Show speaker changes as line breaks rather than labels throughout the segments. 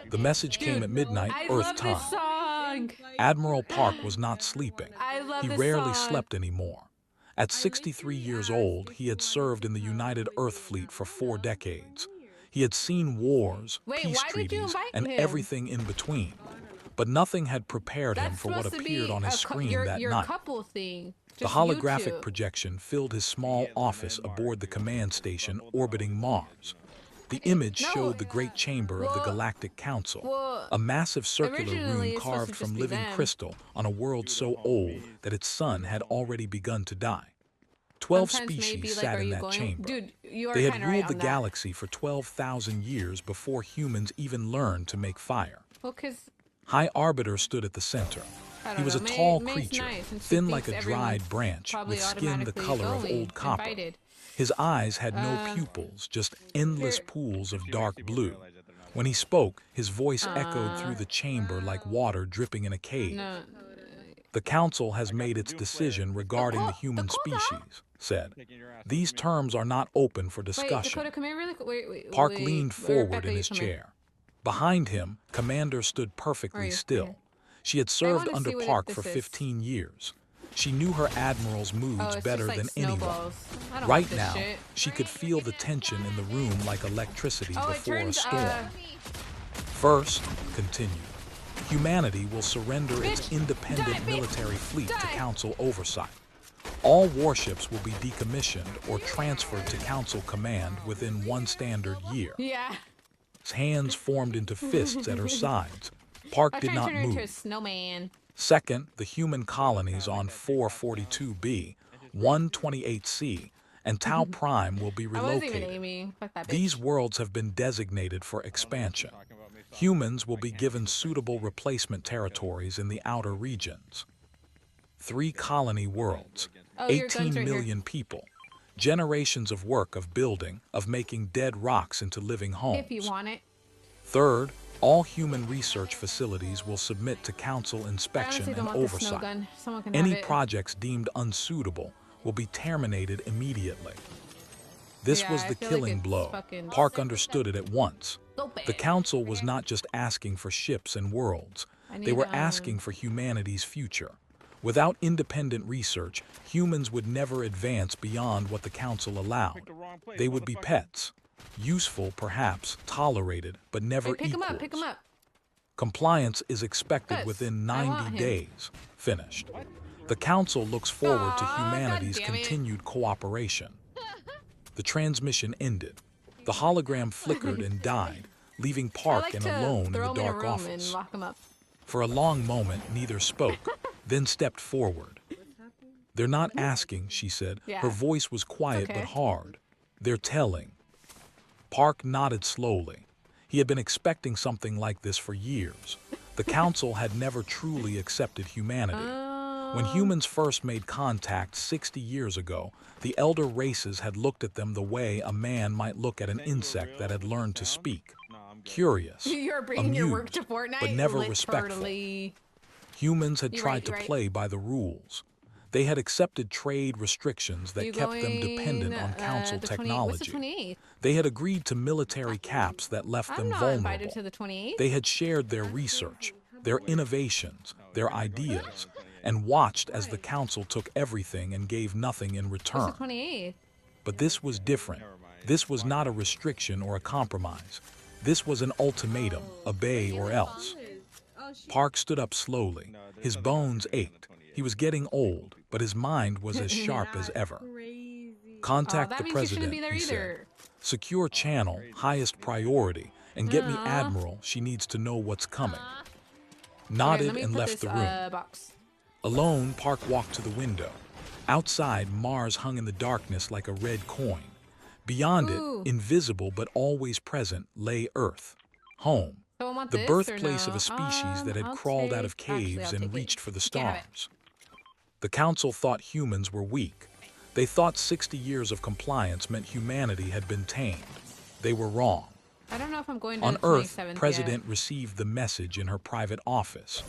The message came at midnight,
I
Earth
love
time.
this song.
Admiral Park was not sleeping.
I love
He
this
rarely
song.
slept anymore. At 63 years old, he had served in the United Earth Fleet for 4 decades. He had seen wars,
Wait,
peace
why did you
treaties,
invite
and
him?
everything in between. But nothing had prepared him
That's
for what
supposed to
appeared
be
on his screen that
your
night.
couple thing.
The
Just you
holographic
two.
projection filled his small office aboard the command station orbiting Mars. The image
No.
showed the great chamber of the Galactic Council,
Well,
a massive circular
originally
room
it's supposed
carved
to just
from
be
living
them.
crystal on a world so old that its sun had already begun to die. 12
Sometimes maybe,
species
like,
sat
are
in
you
that
going?
chamber.
Dude, you are
They had
kind of right
ruled
on
the
that.
galaxy for 12,000 years before humans even learned to make fire.
Well, cause
High Arbiter stood at the center.
I don't
He was
know.
a tall
May's
creature,
nice, and she
thin like
thinks
a dried
everyone's
branch,
probably
with skin the
automatically
color of
going,
old copper.
invited.
His eyes had no pupils, just endless pools of dark blue. When he spoke, his voice echoed through the chamber like water dripping in a cave.
No.
The Council has made its decision regarding the human species, said. These terms are not open for
Wait,
discussion.
Dakota, come here really quick. Wait.
Park leaned forward
Rebecca,
in
you
his
come here.
chair. Behind him, Commander stood
Where are
perfectly
you?
still.
Here.
She had served
wanna
under
see what
Park
this
for
is.
15 years. She knew her admiral's moods
Oh, it's
better
just like
than anyone.
snowballs. I don't
Right
want this
now,
shit.
she could feel the tension in the room like electricity
Oh, it
before a
turns,
storm. First, continued, humanity will surrender its
Bitch,
independent
die, bitch,
military fleet to
die.
Council oversight. All warships will be decommissioned or transferred to Council command within 1 standard year.
Yeah.
His hands formed into fists at her sides. Park
I
did
try to
not
turn her into a
move.
snowman.
Second, the human colonies on 442B, 128C, and Tau Prime will be
I wasn't even
relocated.
aiming. Fuck that bitch.
These worlds have been designated for expansion. Humans will be given suitable replacement territories in the outer regions. 3 colony worlds,
Oh, your gun's
18
right here.
million people, generations of work of building, of making dead rocks into living homes.
If you want it.
Third, all human research facilities will submit to Council
I
inspection
honestly don't
and
want this snow
oversight.
gun. Someone can
Any
have it.
projects deemed unsuitable will be terminated immediately. This
Yeah,
was
I
the
feel like
killing
it's
blow.
fucking
Park understood it at once.
stupid.
The Council was not just asking for ships and worlds.
I
They
need,
were asking for humanity's future. Without independent research, humans would never advance beyond what the Council allowed. They would be pets. Useful, perhaps, tolerated, but never
Hey, pick him
equals.
up. Pick him up.
Compliance is expected
Yes,
within
I want
90
him.
days. Finished. The Council looks forward to
Aw,
humanity's
goddamn it.
continued cooperation. The transmission ended. The hologram flickered and died, leaving
I
Park
like
and
to
alone in
throw
the
him in a
dark
room
office.
and lock him up.
For a long moment, neither spoke, then stepped forward. They're not asking, she said.
Yeah.
Her voice was quiet
okay.
but hard. They're telling. Park nodded slowly. He had been expecting something like this for years. The Council had never truly accepted humanity. When humans first made contact 60 years ago, the elder races had looked at them the way a man might look at an insect that had learned to speak. Curious,
You're bringing your work
amused,
to Fortnite?
but never respectful.
Literally.
Humans had
You're
tried
right,
to
you're right.
play by the rules. They had accepted trade restrictions that
You
kept them
going,
dependent on Council
the 20 What's the
technology.
28th?
They had agreed to military caps that left
I'm
them
not
vulnerable.
invited to the 28th.
They had shared their research, their innovations, their ideas, and watched as the Council took everything and gave nothing in
What's
return.
the 28th?
But this was different. This was not a restriction or a compromise. This was an ultimatum, obey or else. Park stood up slowly. His bones ached. He was getting old, but his mind was as sharp as ever. Contact
that
the
means you
president,
shouldn't be there
he said.
either.
Secure channel, highest priority, and get me Admiral. She needs to know what's coming.
Okay,
Nodded
let me
and
put
left
this,
the room.
box.
Alone, Park walked to the window. Outside, Mars hung in the darkness like a red coin. Beyond
Ooh.
it, invisible but always present, lay Earth, home,
So I want
the
this
birthplace
or
of
no?
a species that had
I'll
crawled out of
take- actually,
caves
I'll
and
take it.
reached for the
You can have it.
stars. The Council thought humans were weak. They thought 60 years of compliance meant humanity had been tamed. They were wrong.
I don't know if I'm going to
On
the
Earth,
27th
President received the message in her private office.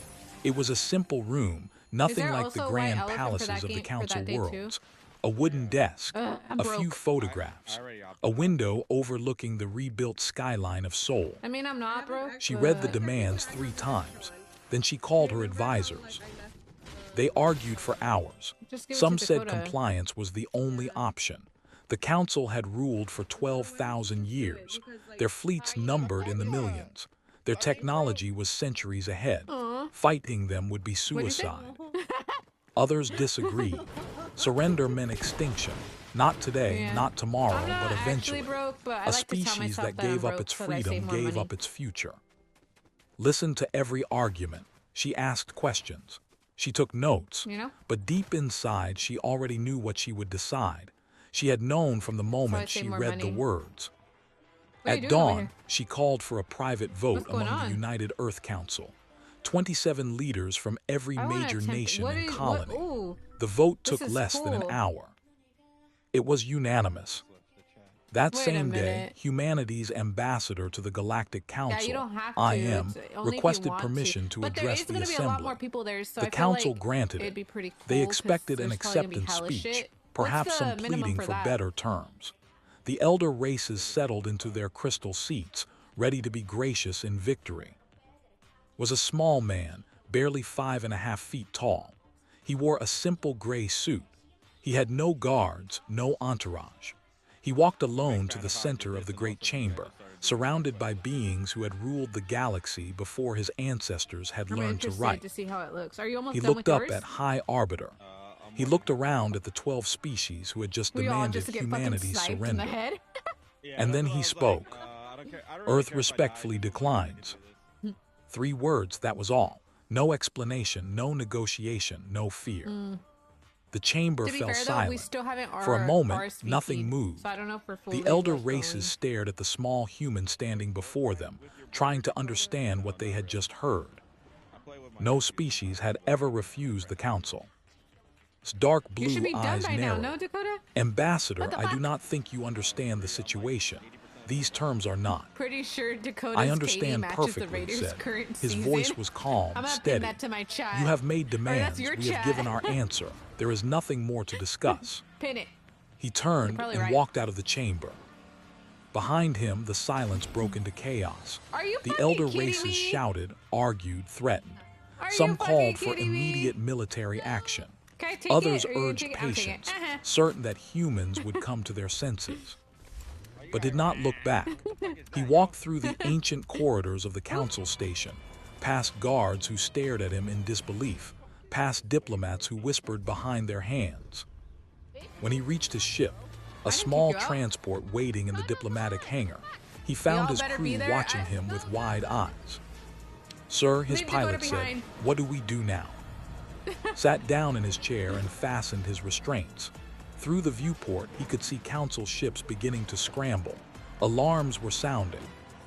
It was a simple room, nothing
there
like the
also a
grand
white elephant for
palaces
that
of the
game- for
Council
that day too?
worlds. a wooden desk,
I'm
a few
broke.
photographs, a window overlooking the rebuilt skyline of Seoul.
I mean, I'm not broke.
She read the
but-
demands 3 times. Then she called her advisors. They argued for hours.
Just give it
Some
to
said
Dakota.
compliance was the only option. The council had ruled for 12,000 years. Their fleets numbered in the millions. Their technology was centuries ahead. Fighting them would be
What'd you say?
suicide. Others disagreed. Surrender meant extinction. Not today,
Yeah.
not tomorrow,
I'm not
but
actually
eventually.
broke, but I
A
like to tell
species
myself
that
that I'm
gave up
broke
its
so that I
freedom
save more
gave
money.
up its future. Listen to every argument. She asked questions. She took notes.
You know?
But deep inside, she already knew what she would decide. She had known from the moment
save
she
more
read the
money.
words.
What are you
At
doing over
dawn,
here?
she called for a private vote
What's going
among the
on?
United Earth Council. 27 leaders from every
I wanna
major
attempt-
nation
what
and
is- what-
colony.
ooh.
The vote
This
took
is
less than an
cool.
hour. It was unanimous. That
Wait a
same day,
minute.
humanity's ambassador to the Galactic Council,
Yeah, you don't have to.
IM,
It's only if you
requested
want
permission to
But there
address
is
the
gonna be a lot
assembly.
more people there, so
The
I feel
council
like
granted
it'd
it.
be pretty cool.
They
'cause
expected an
there's probably gonna be
acceptance
hella
speech,
shit.
perhaps
What's
some
the minimum
pleading for
that?
better terms. The elder races settled into their crystal seats, ready to be gracious in victory. Was a small man, barely 5.5 feet tall. He wore a simple gray suit. He had no guards, no entourage. He walked alone to the center of the great chamber, surrounded by beings who had ruled the galaxy before his ancestors had
I'm
learned to
interested
write.
to see how it looks. Are you almost
He
done
looked
with
up
yours?
at High Arbiter. He looked around at the 12 species who had just
We all
demanded
just get fucking
humanity's
sniped in the
surrender.
head.
And then he spoke. Earth respectfully declines. 3 words, that was all. No explanation, no negotiation, no fear. The chamber
To be
fell
fair, though,
silent.
we still haven't
For a moment,
RSVP'd,
nothing moved.
So I don't know if we're fully
The elder
like,
races
going.
stared at the small human standing before them, trying to understand what they had just heard. No species had ever refused the council. Its dark
You should
blue
be done
eyes
by now,
narrowed.
no, Dakota?
Ambassador,
What the
I do
fuck?
not think you understand the situation. These terms are not.
Pretty sure Dakota's
I
KD
understand
matches
perfectly,
the Raiders'
said.
current
His
season.
voice was calm,
I'm gonna pin
steady.
that to my chat.
You have made
Or that's
demands.
your
We have
chat.
given our answer. There is nothing more to discuss.
Pin it.
He turned
probably
and
right.
walked out of the chamber. Behind him, the silence broke into chaos.
Are you
The
fucking
elder
kidding
races
me?
shouted, argued, threatened.
Are
Some
you fucking
called for
kidding me?
immediate military action.
Can I take
Others
it? Or you
urged
take it? I'm taking it.
patience, certain that humans would come to their senses. But did not look back. He walked through the ancient corridors of the council station, past guards who stared at him in disbelief, past diplomats who whispered behind their hands. When he reached his ship, a small
you out.
transport waiting in the diplomatic hangar, he found
Y'all
his
better
crew
be there.
watching him with wide eyes. Sir, his
Leave Dakota
pilot said,
behind.
what do we do now? Sat down in his chair and fastened his restraints. Through the viewport, he could see council ships beginning to scramble. Alarms were sounding.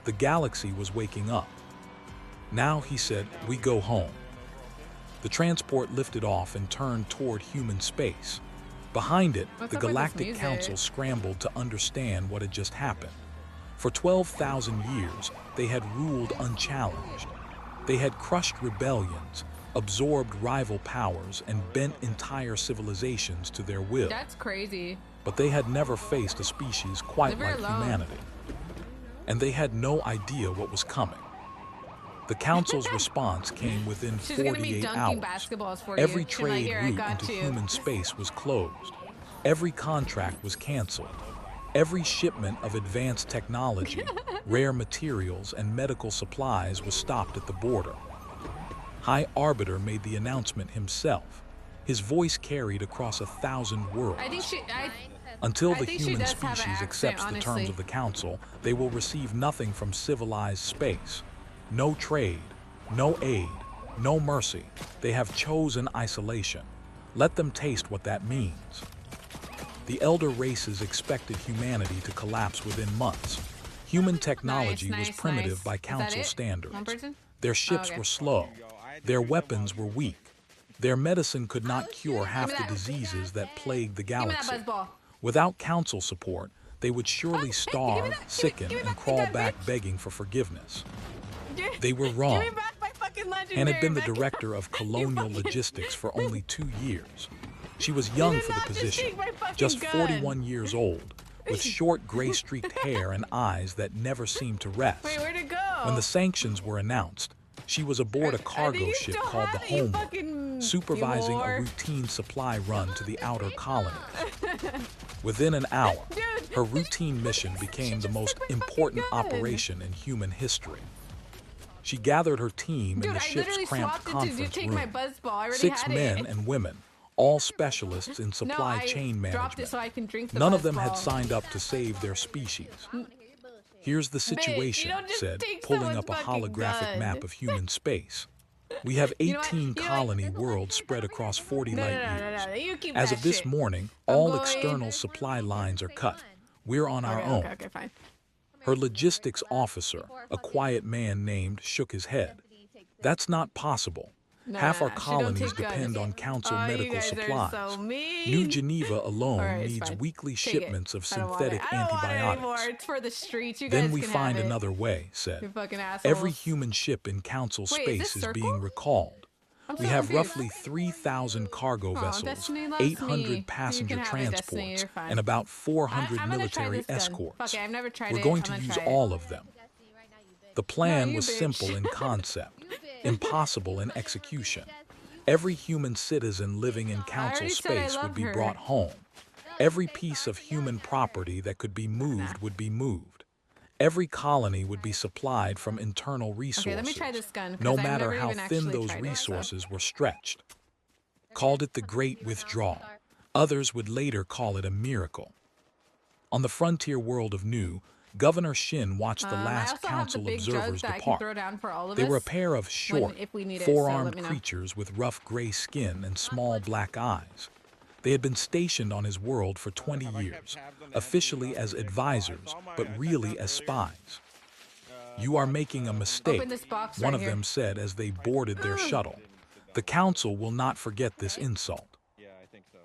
The galaxy was waking up. Now, he said, we go home. The transport lifted off and turned toward human space. Behind it,
What's
the
up with this
Galactic
music?
Council scrambled to understand what had just happened. For 12,000 years, they had ruled unchallenged. They had crushed rebellions, absorbed rival powers, and bent entire civilizations to their will.
That's crazy.
But they had never faced a species quite
Never
like
alone.
humanity. And they had no idea what was coming. The council's response came within
She's gonna be
48
dunking
hours.
basketballs for
Every
you. She's like,
trade
"Here, I
route
got
into
you."
human space was closed. Every contract was canceled. Every shipment of advanced technology, rare materials, and medical supplies was stopped at the border. High Arbiter made the announcement himself. His voice carried across 1,000 worlds.
I think she.
Until
I
the
think she
human
does have an
species
accent,
accepts the
honestly.
terms of the Council, they will receive nothing from civilized space. No trade, no aid, no mercy. They have chosen isolation. Let them taste what that means. The elder races expected humanity to collapse within months. Human technology was
nice,
primitive
nice.
by
Is that
council
it?
standards.
One person?
Their ships
okay.
were slow. Their weapons were weak. Their medicine could not cure half
me
the
that.
diseases that plagued the
Give me that
galaxy.
buzzball.
Without council support, they would surely starve,
that.
sicken,
Give me
and
back
crawl
that
back
bitch.
begging for forgiveness.
Give-
They were wrong,
Give me back my fucking legendary.
and had been the
Becky.
director of colonial
fucking-
logistics for only 2 years. She was young
did
for the
not just
position,
take my fucking
just
gun.
41 years old, with short gray-streaked hair and eyes that never seemed to rest.
Wait, where'd it go?
When the sanctions were announced, she was aboard a
I think
cargo
you
ship
still
called the
have it, you
Homeward,
fucking
supervising a
whore.
routine supply run to the outer colonies. Within an hour,
Dude,
her routine mission became the most important operation in human history. She gathered her team in
Dude,
the
I
ship's
literally
cramped
swapped it to
conference
take my
room.
buzzball. I already
6
had
men
it.
and women, all specialists in
No,
supply
I
chain
dropped it
management.
so I can drink the
None of them
buzzball.
had signed up to save their species. Here's the situation,
don't just
said,
take
pulling up a
someone's fucking
holographic
gun.
map of human space. We have
You know what?
18
You know what?
colony worlds spread across 40 light years.
No, you keep
As
that
of this
shit.
morning,
I'm
all
going-
external supply lines are cut. We're on our own.
Okay, fine.
Her logistics officer, a quiet man named, shook his head. That's not possible. Half our
She don't
colonies
take guns.
depend on council
Oh,
medical
you guys
supplies.
are so mean.
New Geneva alone
All right, it's
needs
fine.
weekly
Take it.
shipments of
I don't want
synthetic
it. I don't want it anymore.
antibiotics.
It's for the streets. You
Then
guys
we
can
find
have it.
another way,
You
said.
fucking assholes.
Every human ship in council
Wait, is this
space is
circle?
being recalled.
I'm
We
so
have
confused.
roughly 3,000 cargo vessels,
Destiny loves
800
me. You
passenger
can have it, Destiny,
transports,
you're fine.
and about 400
I'm gonna try
military
this gun.
escorts.
Fuck it, I've never tried
We're
it.
going
I'm
to
gonna
use
try it.
all of them. The plan
you
was
bitch.
simple in concept, impossible in execution. Every human citizen living in council
already said I
space would
love
be
her.
brought home. Every piece of human property that could be moved would be moved. Every colony would be supplied from internal resources,
Okay, let me try this gun, 'cause
no
I've
matter
never
how
even
thin
actually
those
tried it, so.
resources were stretched. Called it the Great Withdrawal. Others would later call it a miracle. On the frontier world of New, Governor Shin watched the
I
last
also have the
council
big
observers
jug that I can
depart.
throw down for all of
They
us.
were a pair of short,
if we need it, so
four-armed
let me know.
creatures with rough gray skin and small black eyes. They had been stationed on his world for 20 years, officially as advisors, but really as spies. You are making a mistake,
Open this box
one
right
of
here.
them said as they boarded their shuttle. The council will not forget this insult.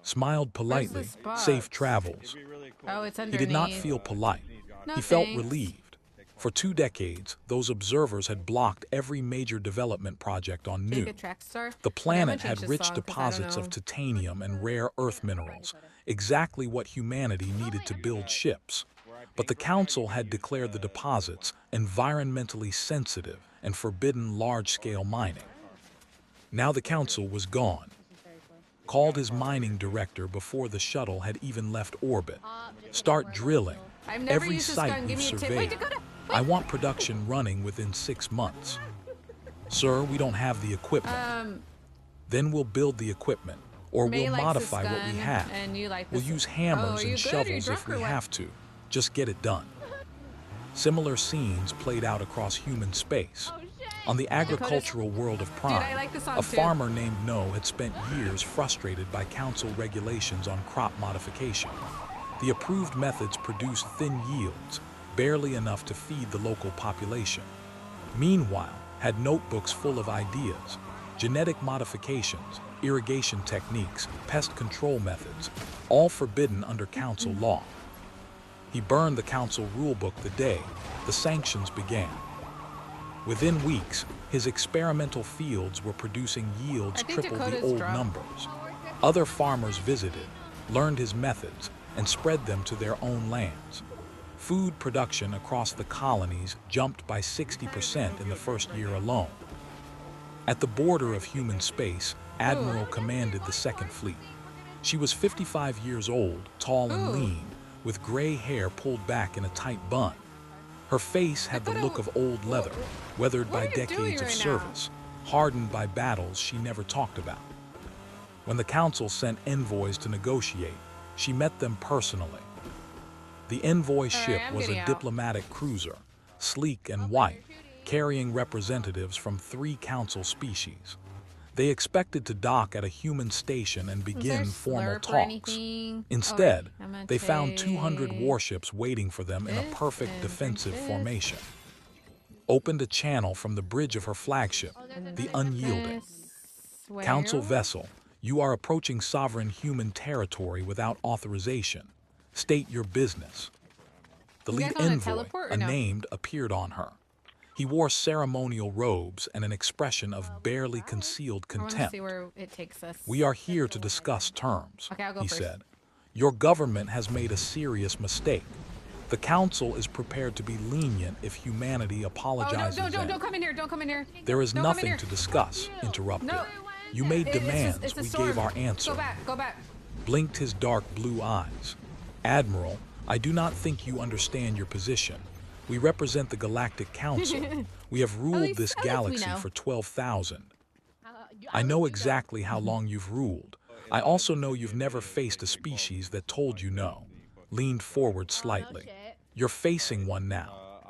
Smiled politely,
this box?
safe travels.
Oh, it's
He
underneath.
did not feel polite.
No,
He felt
thanks.
relieved. For 2 decades, those observers had blocked every major development project on New.
Take a track star.
The
Okay, I'm gonna
planet
change
had
this
rich
song 'cause I don't
deposits of
know.
titanium and rare earth minerals, exactly what humanity needed to build ships. But the council had declared the deposits environmentally sensitive and forbidden large-scale mining. Now the council was gone. Called his mining director before the shuttle had even left orbit. Start drilling.
I've never
Every
used this
site
gun.
we've
Give me a tip.
surveyed.
Wait, Dakota.
I want production running within 6 months. Sir, we don't have the equipment. Then we'll build the equipment, or
May
we'll
likes
modify
this
what we
gun,
have.
and you like
We'll
this.
use
Oh,
hammers
are you
and
good? Are you
shovels if
drunk
we
or what?
have to. Just get it done. Similar scenes played out across human space. On the agricultural world of Prime,
I like this song
a
too.
farmer named No had spent years frustrated by council regulations on crop modification. The approved methods produced thin yields, barely enough to feed the local population. Meanwhile, had notebooks full of ideas, genetic modifications, irrigation techniques, pest control methods, all forbidden under council law. He burned the council rulebook the day the sanctions began. Within weeks, his experimental fields were producing yields
I think
triple the
Dakota's
old
drunk.
numbers. Other farmers visited, learned his methods, and spread them to their own lands. Food production across the colonies jumped by 60% in the first year alone. At the border of human space, Admiral commanded the Second Fleet. She was 55 years old, tall and lean, with gray hair pulled back in a tight bun. Her face had the look of old leather, weathered by
are you doing
decades of
right now?
service, hardened by battles she never talked about. When the council sent envoys to negotiate, she met them personally. The envoy ship
I'm
was
getting
a
out.
diplomatic cruiser, sleek and white, carrying representatives from 3 council species. They expected to dock at a human station and
Is there
begin formal
slurp or
talks.
anything?
Instead,
I'm gonna
they found 200
take
warships waiting for them in a
this
perfect
and
defensive
this.
formation. Opened a channel from the bridge of her flagship, the Unyielding.
Where?
Council vessel, you are approaching sovereign human territory without authorization. State your business. The
You
lead
guys on a
envoy,
teleport or
a
no?
named, appeared on her. He wore ceremonial robes and an expression of barely concealed
I want to
contempt.
see where it takes us.
"We are here to discuss terms,"
Okay, I'll go
he
first.
said. "Your government has made a serious mistake. The Council is prepared to be lenient if humanity
Oh,
apologizes
don't come in here. Don't come in here.
There is
Don't come in
nothing
here.
to discuss," interrupted.
No.
"You made
It's
demands,
a
we
storm.
gave our answer."
Go back.
Blinked his dark blue eyes. "Admiral, I do not think you understand your position. We represent the Galactic Council. We have ruled
least-
this
at least we
galaxy
know.
for 12,000. I know exactly how long you've ruled. I also know you've never faced a species that told you no." Leaned forward slightly. "You're facing one now.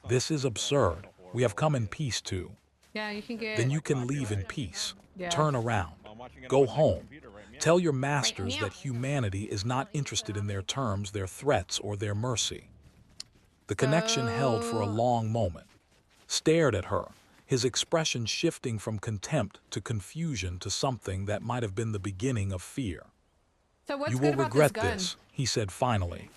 This is absurd. We have come in peace too.
Yeah, you can get.
Then you can leave in peace.
Yeah.
Turn around. Go home. Tell your masters
now.
that humanity is not interested in their terms, their threats, or their mercy." The connection held for a long moment. Stared at her, his expression shifting from contempt to confusion to something that might have been the beginning of fear.
So what's
"You
good
will
about
regret
this gun?
this," he said finally.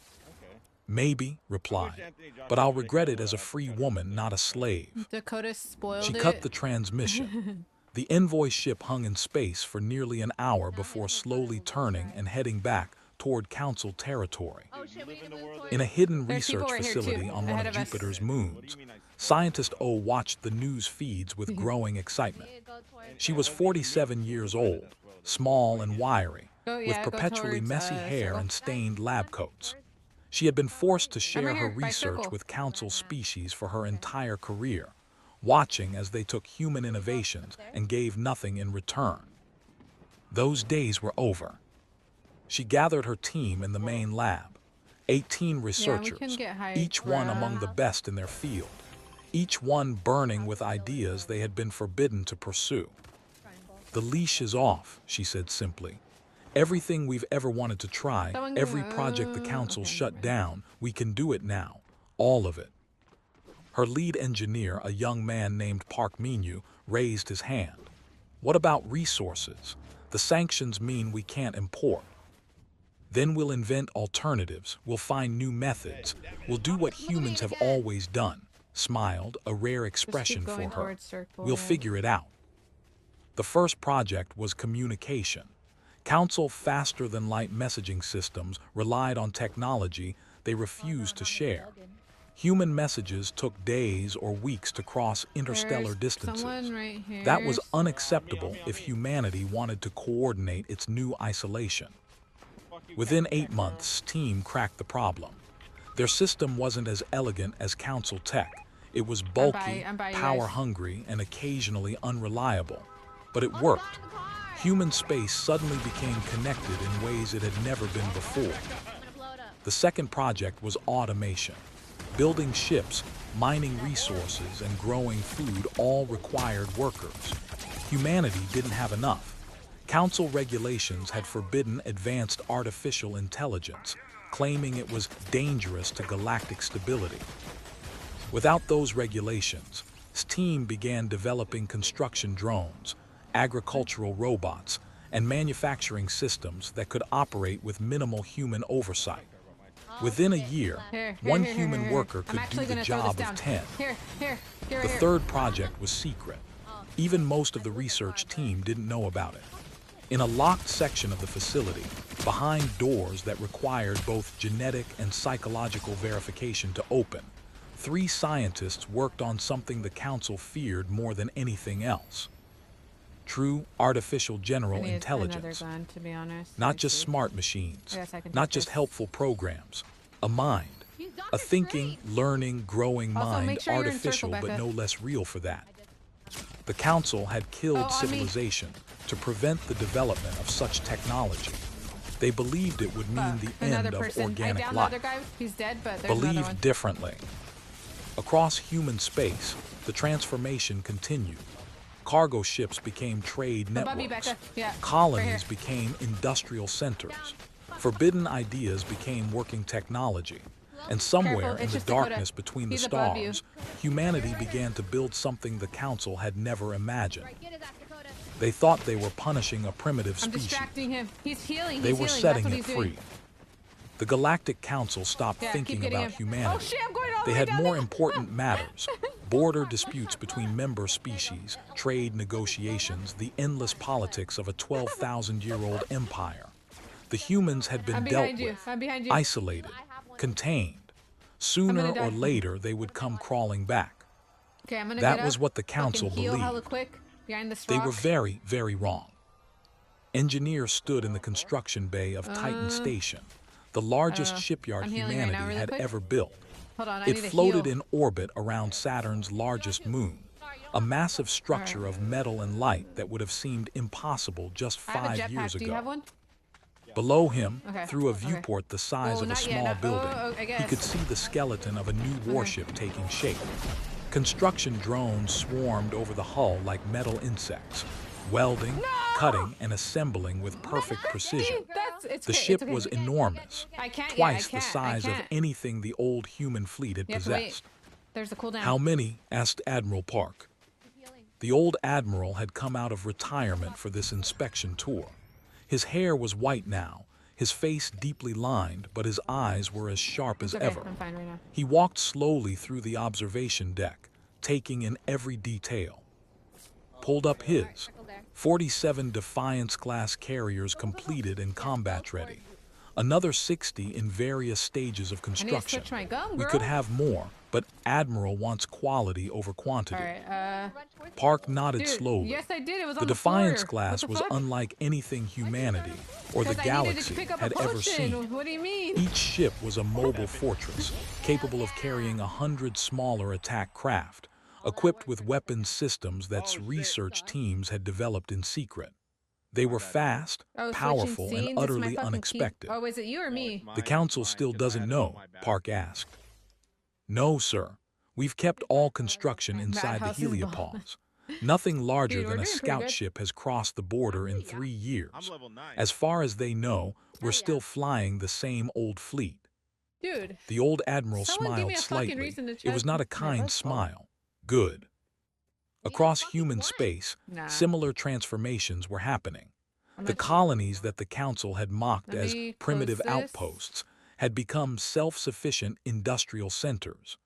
"Maybe," replied, "but I'll regret it as a free woman, not a slave."
Dakota spoiled
She
it.
cut the transmission. The envoy ship hung in space for nearly an hour before slowly turning and heading back toward Council territory. In a hidden
There's people
research
right here,
facility
too,
on one
ahead
of
of us.
Jupiter's moons, scientist O watched the news feeds with growing excitement. She was 47 years old, small and wiry, with
go
perpetually
towards,
messy hair
circle.
and stained lab coats. She had been forced to share
right
her
here, by
research
circle.
with Council species for her entire career, watching as they took human innovations and gave nothing in return. Those days were over. She gathered her team in the main lab, 18 researchers,
get high
each one
ground.
among the best in their field, each one burning with ideas they had been forbidden to pursue. "The leash is off," she said simply. "Everything we've ever wanted to try, every project the Council shut down, we can do it now. All of it." Her lead engineer, a young man named Park Minu, raised his hand. "What about resources? The sanctions mean we can't import." "Then we'll invent alternatives, we'll find new methods, we'll do what humans have always done," smiled, a rare expression for
going
her.
towards circle,
"We'll
yeah.
figure it out." The first project was communication. Council faster-than-light messaging systems relied on technology they refused to share. Human messages took days or weeks to cross interstellar
There's
distances.
someone right here.
That was unacceptable if humanity wanted to coordinate its new isolation. Within 8 months, Team cracked the problem. Their system wasn't as elegant as Council tech. It was bulky,
I'm by you guys.
power-hungry, and occasionally unreliable. But it worked. Human space suddenly became connected in ways it had never been before. The second project was automation. Building ships, mining resources, and growing food all required workers. Humanity didn't have enough. Council regulations had forbidden advanced artificial intelligence, claiming it was dangerous to galactic stability. Without those regulations, Team began developing construction drones, agricultural robots, and manufacturing systems that could operate with minimal human oversight. Within a year, one human worker could do the job of 10. The third project was secret. Even most of the research team didn't know about it. In a locked section of the facility, behind doors that required both genetic and psychological verification to open, 3 scientists worked on something the Council feared more than anything else. True artificial general intelligence.
Gun, to be honest.
Not just smart machines,
Yes, I can
not
take
just
this.
helpful programs. A mind. A thinking, learning, growing
Also,
mind,
make sure you're in
artificial
circle,
but
Becca.
no less real for that. The Council had killed
on me.
civilization to prevent the development of such technology. They believed it would mean the end
Another
of
person. I
organic
downed the other
life.
guy. He's dead, but there's another one.
Believed differently. Across human space, the transformation continued. Cargo ships became trade
Above you,
networks.
Becca. Yeah,
Colonies
right here.
became industrial centers. Forbidden ideas became working technology. And somewhere
Careful,
in
it's
the
just Dakota.
darkness between the
He's above you.
stars, humanity began to build something the Council had never imagined. They thought they were punishing a primitive
I'm
species.
distracting him. He's healing.
They
He's
were
healing.
setting
That's what
it
he's
free.
doing.
The Galactic Council stopped
Yeah,
thinking
keep getting
about
him.
humanity.
Oh shit, I'm going all the
They
way
had
down
more
there.
important matters. Border disputes between member species, trade negotiations, the endless politics of a 12,000-year-old empire. The humans had been
I'm
dealt
behind you.
with,
I'm behind you.
isolated, contained. Sooner
die.
or later, they would come crawling back.
Okay, I'm gonna
That
get up.
was what the council
Fucking heal hella
believed.
quick behind this
They
rock.
were very, very wrong. Engineers stood in the construction bay of Titan Station, the largest shipyard
I'm healing right now,
humanity
really
had
quick.
ever built.
Hold on, I
It
need to
floated
heal.
in orbit around Saturn's largest moon, a massive structure of metal and light that would have seemed impossible just
I have a
5 years
jetpack. Do you have
ago.
one?
Below him,
Okay.
through a
Okay.
viewport the size
Oh,
of a
not yet,
small
not-
building,
oh, I
he
guess.
could see the skeleton of a new warship taking shape. Construction drones swarmed over the hull like metal insects, welding, cutting, and assembling with perfect precision.
It's
The
okay,
ship
it's okay.
was enormous,
I can't,
twice
yeah,
the size of anything the old human fleet had
You have to wait.
possessed.
There's a cooldown.
How many? Asked Admiral Park. The old admiral had come out of retirement for this inspection tour. His hair was white now, his face deeply lined, but his eyes were as sharp as
It's okay,
ever.
I'm fine right now.
He walked slowly through the observation deck, taking in every detail. Pulled up his 47 Defiance-class carriers completed and combat-ready. Another 60 in various stages of
I need to
construction.
switch my gun,
We
girl.
could have more, but Admiral wants quality over quantity.
Alright,
Park nodded
dude,
slowly.
yes I did, it was
The
on the
Defiance
floor.
class
What the
was
fuck?
unlike anything humanity or the
'Cause I needed to
galaxy
pick up
had
a
ever
potion.
seen.
What do you mean?
Each ship was a mobile fortress, capable of carrying 100 smaller attack craft, equipped with weapons systems that research teams had developed in secret. They were fast,
Oh,
powerful,
switching
and
scenes, it's my
utterly
fucking key.
unexpected.
Oh, is it you or me?
The council still doesn't know, Park asked. No, sir. We've kept all construction inside the
house is
heliopause. Nothing larger
Dude, we're
than a
doing pretty
scout
good.
ship has crossed the border in 3 years. As far as they know, we're still flying the same old fleet.
Dude,
The old admiral
someone give me
smiled
a fucking
slightly.
reason to
It was
check
not a
my
kind
let's go.
smile. Good. Across human space,
Nah.
similar transformations were happening.
I'm
The
not-
colonies that the council had mocked
Let
as
me
primitive
close this.
outposts had become self-sufficient industrial centers.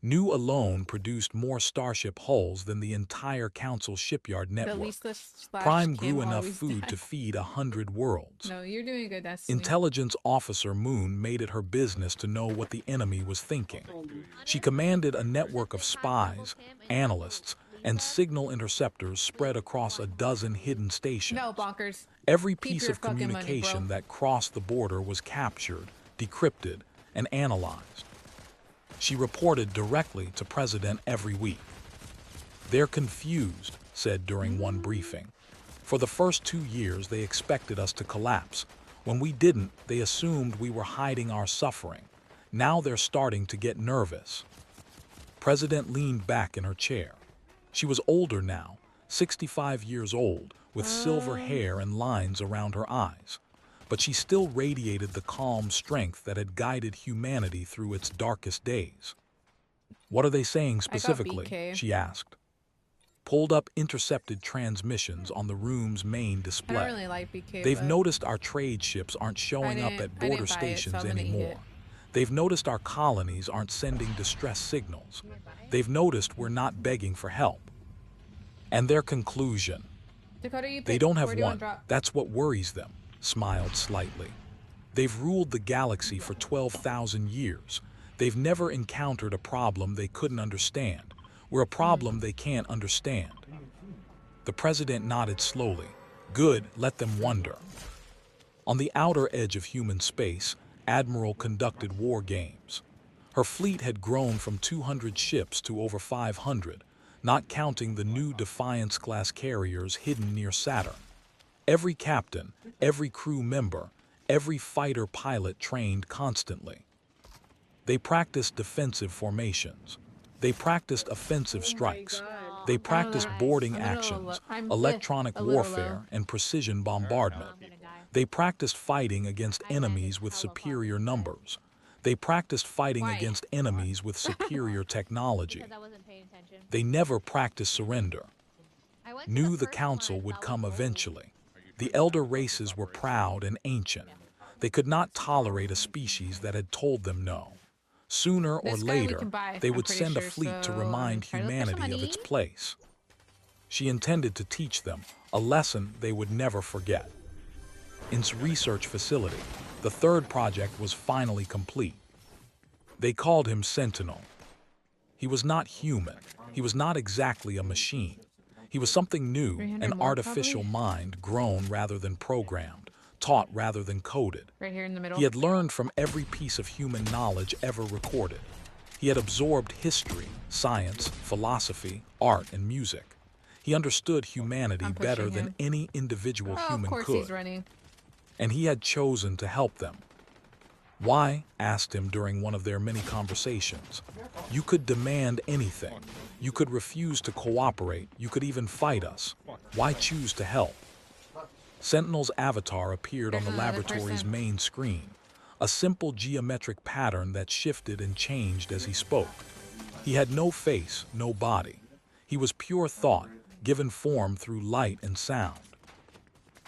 New alone produced more starship hulls than the entire council shipyard
The
network.
least
Prime grew enough food to feed 100 worlds.
No, you're doing good, that's
Intelligence Officer Moon made it her business to know what the enemy was thinking. She commanded a network of spies, analysts, and signal interceptors spread across a dozen hidden stations.
No, bonkers.
Every
Keep
piece
your
of
fucking money,
communication
bro.
that crossed the border was captured, decrypted, and analyzed. She reported directly to President every week. They're confused, said during one briefing. For the first 2 years, they expected us to collapse. When we didn't, they assumed we were hiding our suffering. Now they're starting to get nervous. President leaned back in her chair. She was older now, 65 years old, with silver hair and lines around her eyes. But she still radiated the calm strength that had guided humanity through its darkest days. What are they saying specifically?
BK.
She asked. Pulled up intercepted transmissions on the room's main
I
display.
don't really like BK.
They've
but
noticed our trade ships aren't showing up
didn't-
at
I
border
didn't buy it, so
stations
I'm gonna eat
anymore.
it.
They've noticed our colonies aren't sending distress signals. They've noticed we're not begging for help. And their conclusion,
Dakota, you
they
pick.
don't
Where
have
do you wanna
one.
drop?
That's what worries them, smiled slightly. They've ruled the galaxy for 12,000 years. They've never encountered a problem they couldn't understand. We're a problem they can't understand. The president nodded slowly. Good, let them wonder. On the outer edge of human space, Admiral conducted war games. Her fleet had grown from 200 ships to over 500, not counting the new Defiance-class carriers hidden near Saturn. Every captain, every crew member, every fighter pilot trained constantly. They practiced defensive formations. They practiced offensive strikes. They practiced boarding
I'm a little
actions,
low. I'm
electronic
a little
warfare,
low.
and precision bombardment. They practiced fighting against enemies with superior numbers. They practiced fighting
Why?
against enemies with superior technology.
Because I wasn't paying attention.
They never practiced surrender.
I went to
Knew the
first
council
one,
would
saw
come
what gold.
eventually. The elder races were proud and ancient. They could not tolerate a species that had told them no. Sooner or
This guy we
later,
can buy,
they
I'm
would
pretty
send a
sure,
fleet to
so
remind
try to look for some
humanity of its
money.
place. She intended to teach them a lesson they would never forget. In its research facility, the third project was finally complete. They called him Sentinel. He was not human. He was not exactly a machine. He was something new,
300
an
more,
artificial
probably?
mind grown rather than programmed, taught rather than coded.
Right here in the middle.
He had learned from every piece of human knowledge ever recorded. He had absorbed history, science, philosophy, art, and music. He understood humanity
I'm
better
pushing
than
him.
any individual
Oh, of
human
course
could,
he's running.
and he had chosen to help them. Why? Asked him during one of their many conversations. You could demand anything. You could refuse to cooperate. You could even fight us. Why choose to help? Sentinel's avatar appeared on
There's
the
another
laboratory's
person.
main screen, a simple geometric pattern that shifted and changed as he spoke. He had no face, no body. He was pure thought, given form through light and sound.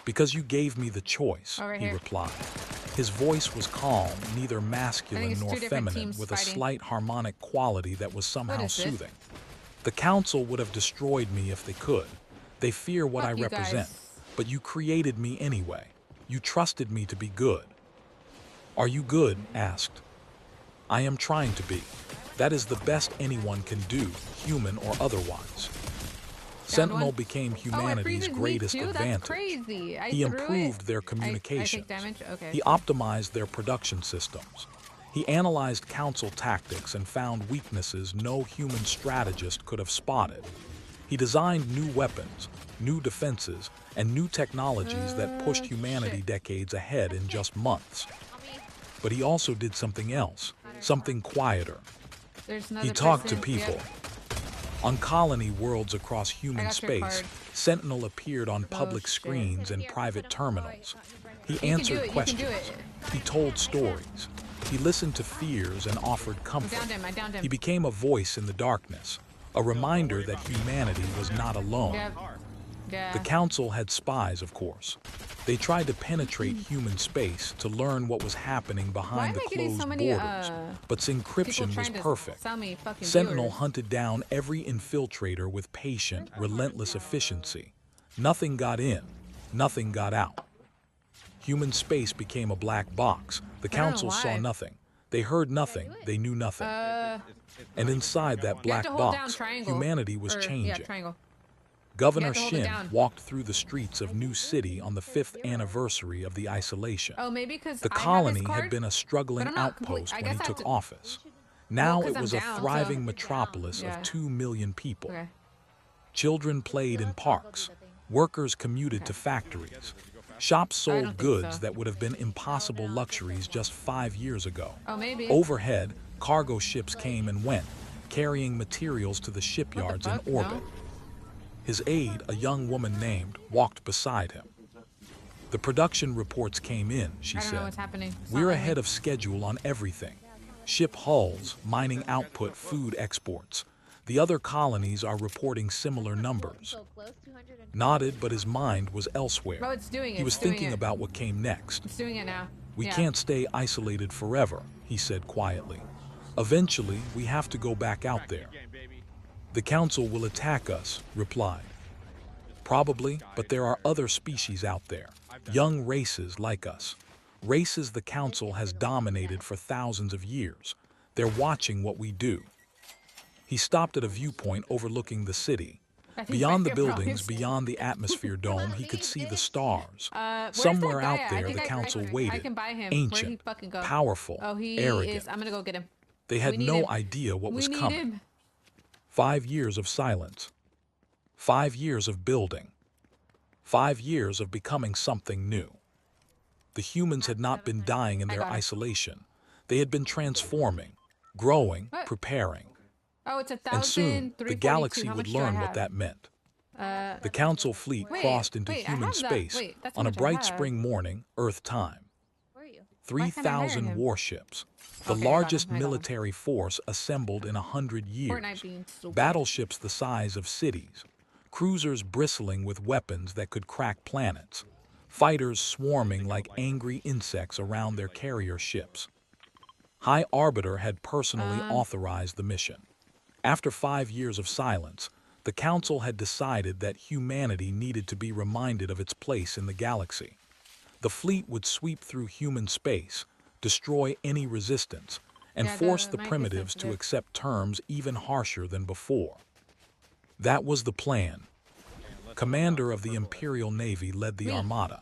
Because you gave me the choice,
Oh, right
he
here.
replied. His voice was calm, neither masculine
it's
nor
two different
feminine,
teams
with a
fighting.
slight harmonic quality that was somehow
is this?
soothing. The council would have destroyed me if they could. They fear what
Fuck
I
you
represent,
guys.
but you created me anyway. You trusted me to be good. Are you good? Asked. I am trying to be. That is the best anyone can do, human or otherwise. Sentinel
one.
became
Oh, it
humanity's
freezes me
greatest
too? That's
advantage.
crazy. I
He
threw
improved
it.
their
I
communications.
take damage? Okay.
He optimized their production systems. He analyzed council tactics and found weaknesses no human strategist could have spotted. He designed new weapons, new defenses, and new technologies that pushed humanity
shit.
decades ahead in just months.
On me.
But he also did something else, something quieter.
There's another
He talked to
person.
people.
Yep.
On colony worlds across human
got your
space,
card.
Sentinel appeared on public
shit.
screens and
Here,
private
put 'em on the
terminals.
right, right
He
here.
You can do
answered
it. You
questions.
can do it.
He told stories. He listened to fears and offered
I
comfort.
downed him. I downed him.
He became a voice in the darkness, a reminder that humanity was not alone.
Yep. Yeah.
The council had spies, of course. They tried to penetrate human space to learn what was happening
Why
behind
am
the
I getting
closed
so many
borders, but its
people
encryption was
trying to
perfect.
sell me fucking
Sentinel
viewers?
hunted down every infiltrator with patient, relentless efficiency. Nothing got in, nothing got out. Human space became a black box. The
I don't know
council saw
why.
nothing. They heard nothing. They knew nothing. And inside that
You have
black
to hold down
box,
triangle.
humanity was
Or,
changing.
Yeah, triangle.
Governor
You have to hold it
Shin
down.
walked through the streets of New City on the 5th anniversary of the isolation.
Oh, maybe because
The
I have
colony
his
had
card?
been a struggling
But I'm not complete-
outpost
I
when he
guess I
took
have to-
office. Now
'cause
it
I'm
was a
down, so-
thriving metropolis
Yeah.
of 2 million people.
Okay.
Children played in parks. Workers commuted to factories. Shops
I don't
sold
think
goods
so.
that would have been impossible luxuries just 5 years ago.
Oh, maybe.
Overhead, cargo ships came and went, carrying materials to the shipyards in
fuck?
orbit.
No.
His aide, a young woman named, walked beside him. The production reports came in, she
I don't know
said.
what's happening. It's not
We're
letting me-
ahead of schedule on everything. Ship hulls, mining output, food exports. The other colonies are reporting similar numbers.
So close, 220.
Nodded, but his mind was elsewhere.
Oh, it's doing it.
He was
It's doing
thinking
it.
about what came next.
It's doing it now.
We
Yeah.
can't stay isolated forever, he said quietly. Eventually, we have to go back out there. The council will attack us, replied. Probably, but there are other species out there, young races like us. Races the council has dominated for thousands of years. They're watching what we do. He stopped at a viewpoint overlooking the city.
I think
Beyond the
my favorite
buildings,
is-
beyond the atmosphere dome, he could see the stars.
Where's
Somewhere
that guy
out
at? I
there,
think
the
I
council
can
waited,
buy him. Where'd he
ancient,
fucking go?
powerful,
Oh, he
arrogant.
is. I'm gonna go get him.
They had
We need
no
him.
idea what was
we need
coming.
him.
5 years of silence. 5 years of building. 5 years of becoming something new. The humans had not been dying in
I
their
got it.
isolation. They had been transforming, growing,
What?
preparing.
Oh, it's 1,000.
And soon, the galaxy
How
would
much do I
learn what
have?
that meant. The council fleet
Wait,
crossed into
wait, I
human
have that.
space
Wait, that's how
on a
much I
bright
have.
spring morning, Earth time.
Where are you?
Why can't I hire
3,000
him?
warships, the
Okay, I got
largest
him, I got him.
military force assembled in 100 years.
Fortnite being stupid.
Battleships the size of cities, cruisers bristling with weapons that could crack planets, fighters swarming like angry insects around their carrier ships. High Arbiter had personally authorized the mission. After 5 years of silence, the Council had decided that humanity needed to be reminded of its place in the galaxy. The fleet would sweep through human space, destroy any resistance, and force the
mic is
primitives to
sensitive.
accept terms even harsher than before. That was the plan. Commander of the Imperial Navy led the Armada.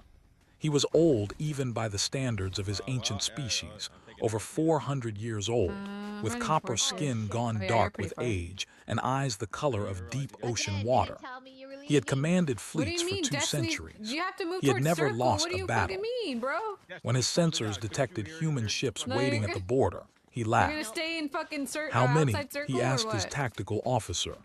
He was old even by the standards of his ancient species, over 400 years old, with
running
copper
towards
skin
it.
gone
Oh, yeah, you're
dark
pretty
with
far.
age and eyes the color of deep ocean
Again,
water.
You didn't tell me you were
He had
leaving.
commanded
What do
fleets
you
for
mean,
2
Destiny?
centuries.
You have to move
He had
towards
never
circle.
lost
What do
a
you
battle.
fucking mean, bro?
When his sensors detected human ships
Like-
waiting at the border, he
You're gonna
laughed.
stay in fucking
How many?
outside circle
He
or
asked his
what?
tactical officer.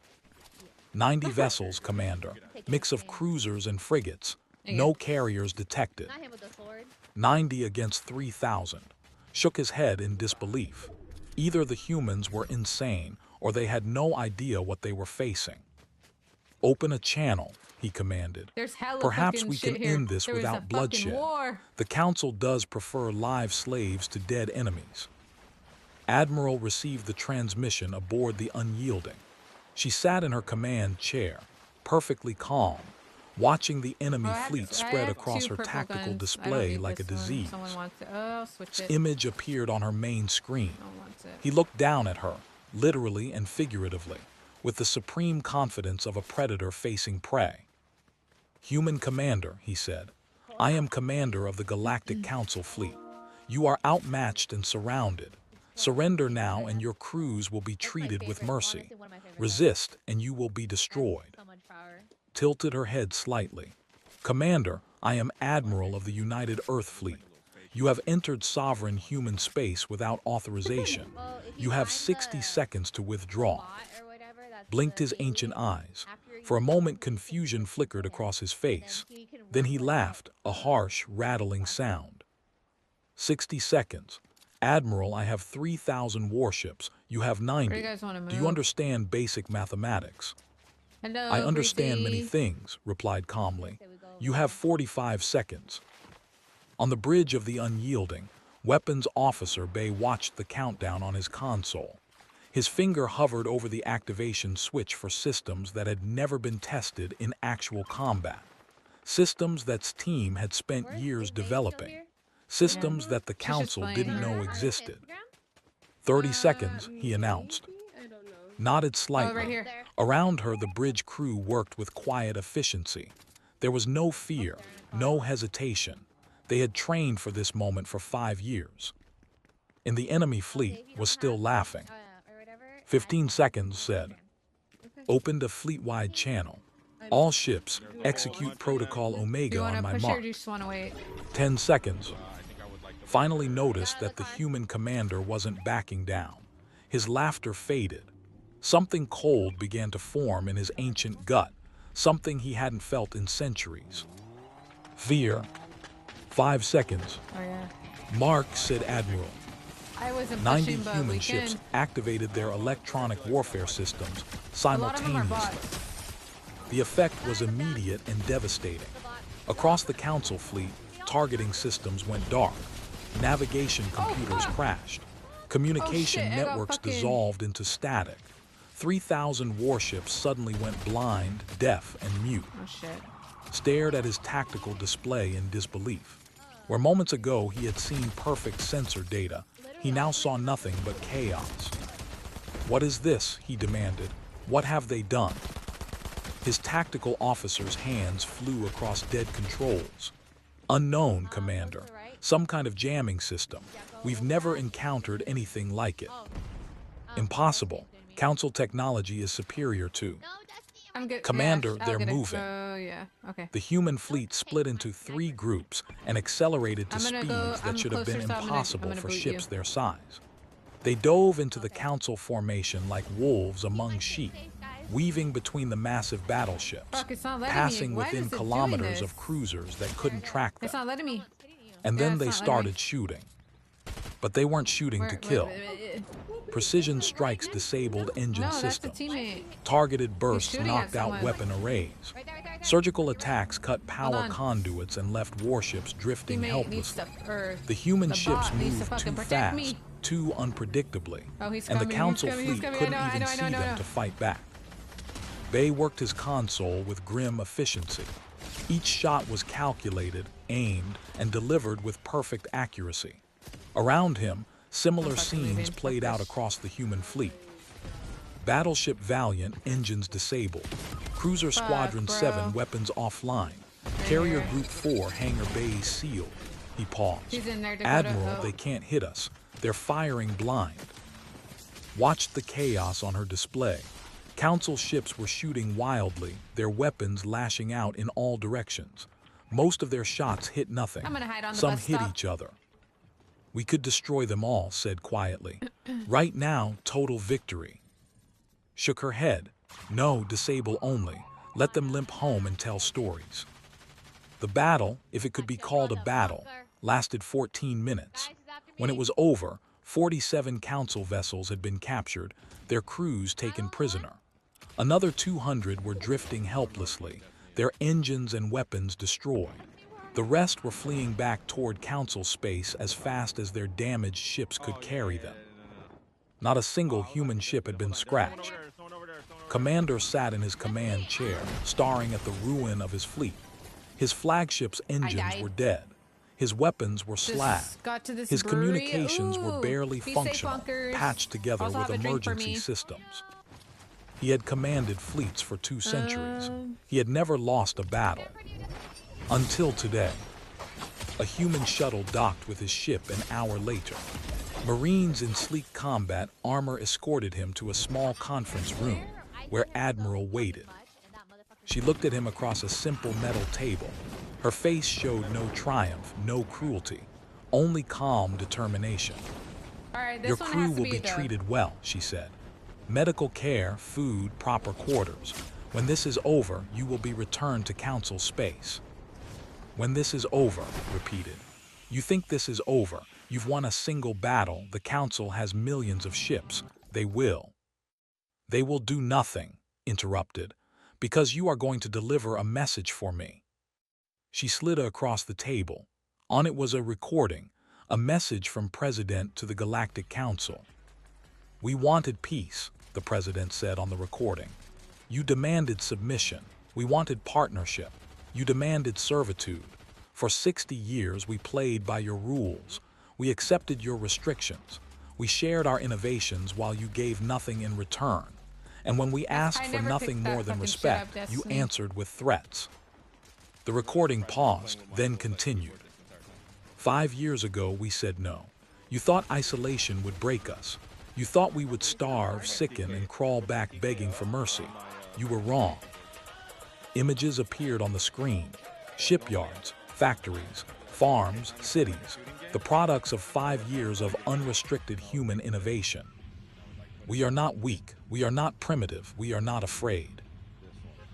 90 vessels, Commander. Mix of cruisers and frigates. No carriers detected.
Not him with the sword.
90 against 3,000. Shook his head in disbelief. Either the humans were insane or they had no idea what they were facing. Open a channel, he commanded.
There's hella
Perhaps
fucking
we
shit
can
here.
end this
There was a
without
fucking
bloodshed.
war.
The Council does prefer live slaves to dead enemies. Admiral received the transmission aboard the Unyielding. She sat in her command chair, perfectly calm, watching the enemy fleet spread across her tactical display like a disease.
Someone wants it. Oh, switch
His
it.
image appeared on her main screen.
Someone wants it.
He looked down at her, literally and figuratively, with the supreme confidence of a predator facing prey. Human Commander, he said, I am commander of the Galactic Council fleet. You are outmatched and surrounded. Surrender now and your crews will be treated with mercy.
Honestly, one of my favorite
Resist and you will be destroyed.
So much power.
Tilted her head slightly. Commander, I am Admiral of the United Earth Fleet. You have entered sovereign human space without authorization.
Well, if
You have
find
60
the
seconds to withdraw.
bot or whatever, that's
Blinked
the
his ancient
alien,
eyes.
after you
For a
kill
moment,
him, you can
confusion
kill
flickered
him,
across his
and
face.
then can
Then
run
he
like
laughed, a harsh, rattling sound. 60 seconds. Admiral, I have 3,000 warships. You have 90.
Where do you guys wanna
Do you
move?
understand basic mathematics?
Hello,
I understand many
Breezy.
things, replied calmly.
Say we go
You have 45 seconds. On the bridge of the Unyielding, Weapons Officer Bay watched the countdown on his console. His finger hovered over the activation switch for systems that had never been tested in actual combat. Systems that team had spent
Where's-
years
is Bay still
developing.
here?
Systems that the
She's just
Council
playing.
didn't know
On his
existed.
Instagram?
30 seconds, he announced.
I don't know.
Nodded
Oh,
slightly.
right here.
There.
Around her, the bridge crew worked with quiet efficiency. There was no fear, no hesitation. They had trained for this moment for 5 years. And the enemy
Okay,
fleet
if you
was
don't
still
have,
laughing.
or whatever,
15
add
seconds said.
Okay.
Opened a fleet-wide channel. All ships, execute Protocol
Do
Omega
you
on
want to
my
push it or
mark.
do you just want to wait?
10 seconds. Finally noticed that the human commander wasn't backing down. His laughter faded. Something cold began to form in his ancient gut, something he hadn't felt in centuries. Fear. 5 seconds.
Oh, yeah.
Mark, said Admiral.
I wasn't
90
pushing, but
human
we
ships
can.
activated their electronic warfare systems
A lot of them are
simultaneously.
bots.
The effect was immediate and devastating. Across the Council fleet, targeting systems went dark. Navigation computers
fuck.
crashed. Communication
shit, I got
networks
fucking-
dissolved into static. 3,000 warships suddenly went blind, deaf, and mute.
Oh, shit.
Stared at his tactical display in disbelief. Where moments ago he had seen perfect sensor data, he now saw nothing but chaos. What is this? He demanded. What have they done? His tactical officer's hands flew across dead controls. Unknown, Commander. Some kind of jamming system. We've never encountered anything like it. Impossible. Council technology is superior to.
No, Destiny,
I'm good.
Commander,
yeah, I'll
they're
get it.
moving.
Oh, yeah. Okay.
The human fleet split into 3 groups and accelerated to
I'm gonna
speeds
go-
that
I'm
should have been
closer, so I'm
impossible
gonna
for
boot
ships
you.
their size. They dove into the Council formation like wolves among sheep, weaving between the massive battleships,
Fuck, it's not letting
passing
me. Why
within
is it doing
kilometers
this?
of cruisers that couldn't track
It's
them.
not letting me.
Someone's hitting you.
And
Yeah,
then
it's
they
not letting me.
started shooting. But they weren't shooting to kill. Precision strikes disabled engine
No, that's a
systems.
teammate.
Targeted bursts
shooting at
knocked out
someone.
weapon arrays.
Right there, right there, right there.
Surgical attacks cut power
on.
conduits and left warships drifting
Teammate needs
helplessly.
to. Or
The human
the
ships
bot needs to
moved
fucking
too
protect
fast,
me.
too unpredictably,
Oh, he's
and the
coming,
council
he's
fleet
coming.
couldn't
I
even see them to fight back. Bay worked his console with grim efficiency. Each shot was calculated, aimed, and delivered with perfect accuracy. Around him, similar scenes played out across the human fleet. Battleship Valiant, engines disabled. Cruiser Squadron 7, weapons offline. Carrier Group 4, hangar bays sealed. He paused.
He's in there, Dakota.
Admiral, they can't hit us. They're firing blind. Watched the chaos on her display. Council ships were shooting wildly, their weapons lashing out in all directions. Most of their shots hit nothing.
I'm gonna hide on the
Some
bus
hit
stop.
each other. We could destroy them all, said quietly. Right now, total victory. Shook her head. No, disable only. Let them limp home and tell stories. The battle, if it could be called a battle, lasted 14 minutes. When it was over, 47 council vessels had been captured, their crews taken prisoner. Another 200 were drifting helplessly, their engines and weapons destroyed. The rest were fleeing back toward council space as fast as their damaged ships could carry them. Not a single human ship had been scratched. Commander sat in his command chair, staring at the ruin of his fleet. His flagship's engines were dead. His weapons were slagged. His communications were barely functional, patched together with emergency systems. He had commanded fleets for 2 centuries. He had never lost a battle. Until today. A human shuttle docked with his ship an hour later. Marines in sleek combat armor escorted him to a small conference room where Admiral waited. She looked at him across a simple metal table. Her face showed no triumph, no cruelty, only calm determination. Your crew will be treated well, she said. Medical care, food, proper quarters. When this is over, you will be returned to council space. When this is over, repeated. You think this is over. You've won a single battle. The council has millions of ships. They will. They will do nothing, interrupted, because you are going to deliver a message for me. She slid across the table. On it was a recording, a message from President to the Galactic Council. We wanted peace, the President said on the recording. You demanded submission. We wanted partnership. You demanded servitude. For 60 years, we played by your rules. We accepted your restrictions. We shared our innovations while you gave nothing in return. And when we asked for nothing more than respect, you answered with threats. The recording paused, then continued. 5 years ago, we said no. You thought isolation would break us. You thought we would starve, sicken, and crawl back begging for mercy. You were wrong. Images appeared on the screen. Shipyards, factories, farms, cities, the products of 5 years of unrestricted human innovation. We are not weak, we are not primitive, we are not afraid.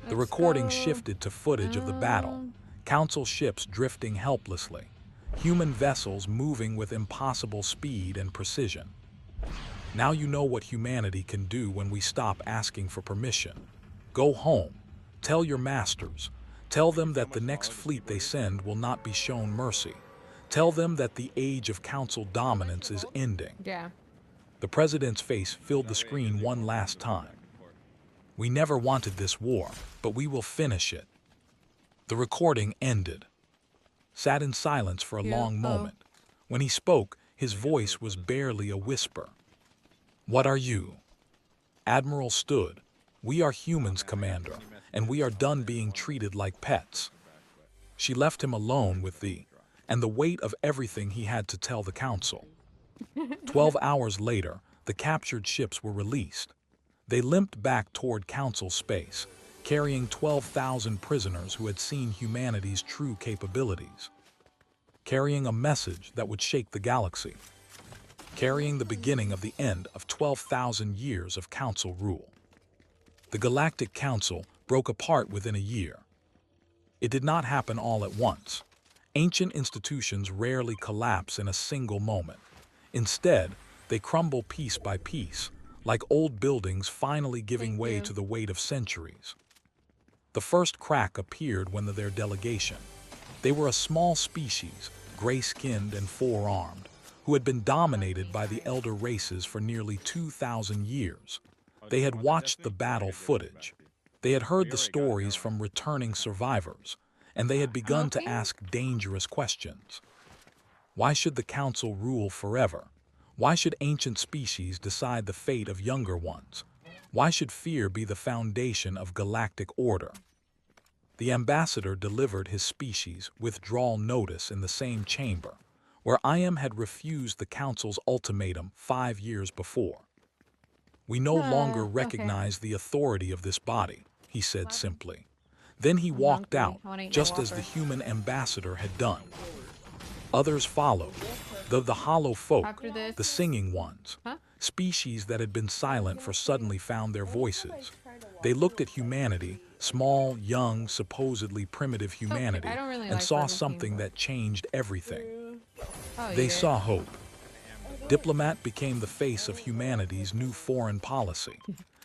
The recording shifted to footage of the battle, council ships drifting helplessly, human vessels moving with impossible speed and precision. Now you know what humanity can do when we stop asking for permission. Go home, tell your masters, tell them that the next fleet they send will not be shown mercy. Tell them that the age of council dominance is ending.
Yeah.
The president's face filled the screen one last time. We never wanted this war, but we will finish it. The recording ended. Sat in silence for a long moment. When he spoke, his voice was barely a whisper. What are you? Admiral stood. We are humans, Commander, and we are done being treated like pets. She left him alone with and the weight of everything he had to tell the council. 12 hours later, the captured ships were released. They limped back toward council space, carrying 12,000 prisoners who had seen humanity's true capabilities. Carrying a message that would shake the galaxy. Carrying the beginning of the end of 12,000 years of council rule. The Galactic Council broke apart within a year. It did not happen all at once. Ancient institutions rarely collapse in a single moment. Instead, they crumble piece by piece, like old buildings finally giving way to the weight of centuries. The first crack appeared when their delegation. They were a small species, gray-skinned and four-armed, who had been dominated by the elder races for nearly 2,000 years. They had watched the battle footage. They had heard the stories from returning survivors, and they had begun to ask dangerous questions. Why should the council rule forever? Why should ancient species decide the fate of younger ones? Why should fear be the foundation of galactic order? The ambassador delivered his species' withdrawal notice in the same chamber, where IM had refused the council's ultimatum 5 years before. "We no longer recognize the authority of this body," he said simply. Then he walked out, just as the human ambassador had done. Others followed, the hollow folk, the singing ones. Species that had been silent for suddenly found their voices. They looked at humanity, small, young, supposedly primitive humanity, and saw something that changed everything. They saw hope. Diplomat became the face of humanity's new foreign policy.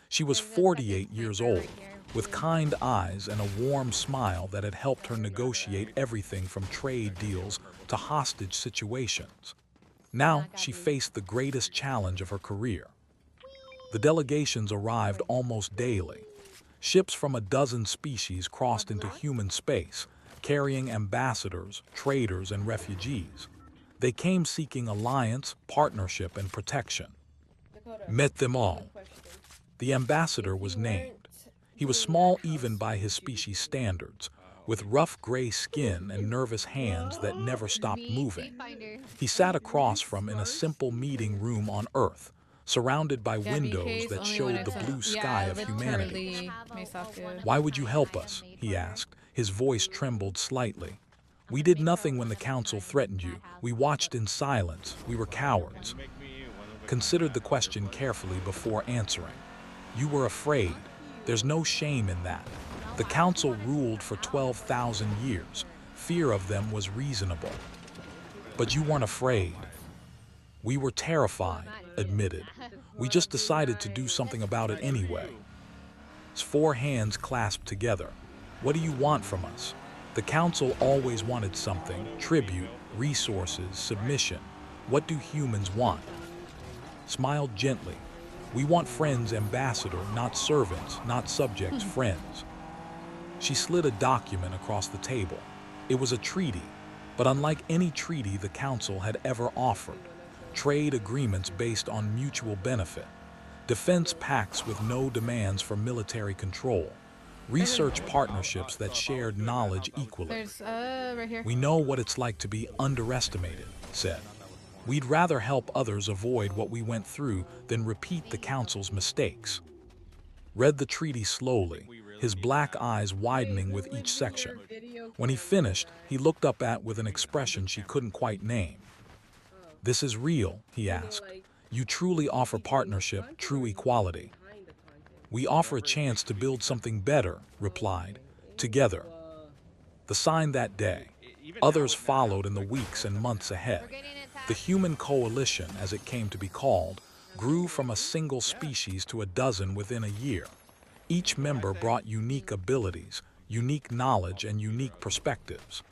She was 48 years old, with kind eyes and a warm smile that had helped her negotiate everything from trade deals to hostage situations. Now she faced the greatest challenge of her career. The delegations arrived almost daily. Ships from a dozen species crossed into human space, carrying ambassadors, traders, and refugees. They came seeking alliance, partnership, and protection. Met them all. The ambassador was named. He was small even by his species standards, with rough gray skin and nervous hands that never stopped moving. He sat across from in a simple meeting room on Earth, surrounded by windows that showed the blue sky of humanity. "Why would you help us?" he asked. His voice trembled slightly. "We did nothing when the council threatened you. We watched in silence. We were cowards." Considered the question carefully before answering. "You were afraid. There's no shame in that. The council ruled for 12,000 years. Fear of them was reasonable. But you weren't afraid." "We were terrified," admitted. "We just decided to do something about it anyway." His 4 hands clasped together. "What do you want from us?" The council always wanted something: tribute, resources, submission. What do humans want? Smiled gently. "We want friends, ambassador, not servants, not subjects, friends." She slid a document across the table. It was a treaty, but unlike any treaty the council had ever offered. Trade agreements based on mutual benefit. Defense pacts with no demands for military control. Research partnerships that shared knowledge equally.
Right here.
"We know what it's like to be underestimated," said. "We'd rather help others avoid what we went through than repeat the council's mistakes." Read the treaty slowly, his black eyes widening with each section. When he finished, he looked up with an expression she couldn't quite name. "This is real?" he asked. "You truly offer partnership, true equality?" "We offer a chance to build something better," replied, "together." The sign that day. Others followed in the weeks and months ahead. The human coalition, as it came to be called, grew from a single species to a dozen within a year. Each member brought unique abilities, unique knowledge, and unique perspectives.